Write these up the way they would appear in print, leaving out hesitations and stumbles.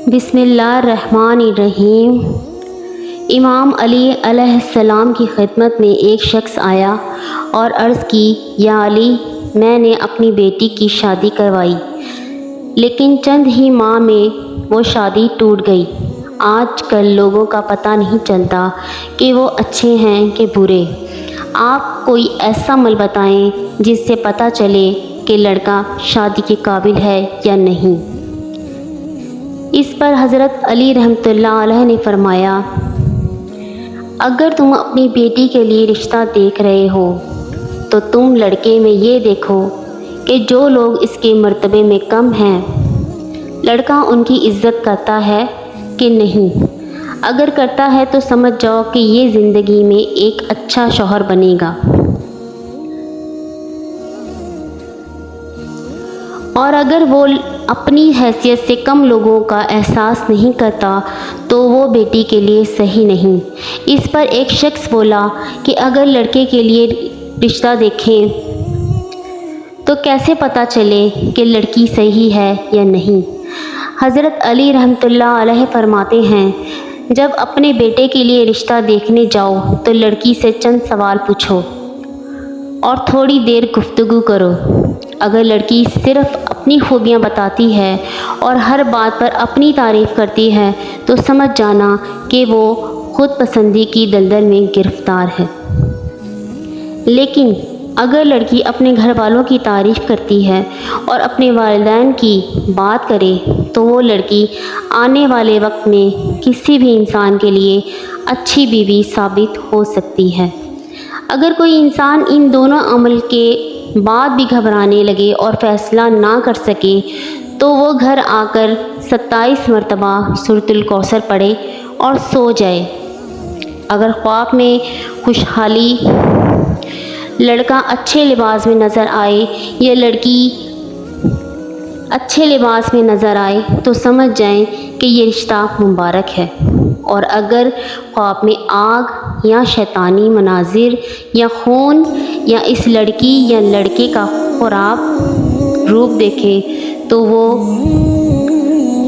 بسم اللہ الرحمن الرحیم۔ امام علی علیہ السلام کی خدمت میں ایک شخص آیا اور عرض کی، یا علی، میں نے اپنی بیٹی کی شادی کروائی، لیکن چند ہی ماہ میں وہ شادی ٹوٹ گئی۔ آج کل لوگوں کا پتہ نہیں چلتا کہ وہ اچھے ہیں کہ برے۔ آپ کوئی ایسا عمل بتائیں جس سے پتہ چلے کہ لڑکا شادی کے قابل ہے یا نہیں۔ اس پر حضرت علی رحمۃ اللہ علیہ نے فرمایا، اگر تم اپنی بیٹی کے لیے رشتہ دیکھ رہے ہو تو تم لڑکے میں یہ دیکھو کہ جو لوگ اس کے مرتبے میں کم ہیں، لڑکا ان کی عزت کرتا ہے کہ نہیں۔ اگر کرتا ہے تو سمجھ جاؤ کہ یہ زندگی میں ایک اچھا شوہر بنے گا، اور اگر وہ اپنی حیثیت سے کم لوگوں کا احساس نہیں کرتا تو وہ بیٹی کے لیے صحیح نہیں۔ اس پر ایک شخص بولا کہ اگر لڑکے کے لیے رشتہ دیکھیں تو کیسے پتہ چلے کہ لڑکی صحیح ہے یا نہیں؟ حضرت علی رحمۃ اللہ علیہ فرماتے ہیں، جب اپنے بیٹے کے لیے رشتہ دیکھنے جاؤ تو لڑکی سے چند سوال پوچھو اور تھوڑی دیر گفتگو کرو۔ اگر لڑکی صرف اپنی خوبیاں بتاتی ہے اور ہر بات پر اپنی تعریف کرتی ہے تو سمجھ جانا کہ وہ خود پسندی کی دلدل میں گرفتار ہے۔ لیکن اگر لڑکی اپنے گھر والوں کی تعریف کرتی ہے اور اپنے والدین کی بات کرے تو وہ لڑکی آنے والے وقت میں کسی بھی انسان کے لیے اچھی بیوی ثابت ہو سکتی ہے۔ اگر کوئی انسان ان دونوں عمل کے بعد بھی گھبرانے لگے اور فیصلہ نہ کر سکے تو وہ گھر آ کر 27 مرتبہ سورۃ الکوثر پڑھے اور سو جائے۔ اگر خواب میں خوشحالی لڑکا اچھے لباس میں نظر آئے یا لڑکی اچھے لباس میں نظر آئے تو سمجھ جائیں کہ یہ رشتہ مبارک ہے، اور اگر خواب میں آگ یا شیطانی مناظر یا خون یا اس لڑکی یا لڑکے کا خراب روپ دیکھے تو وہ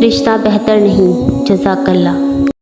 رشتہ بہتر نہیں۔ جزاک اللہ۔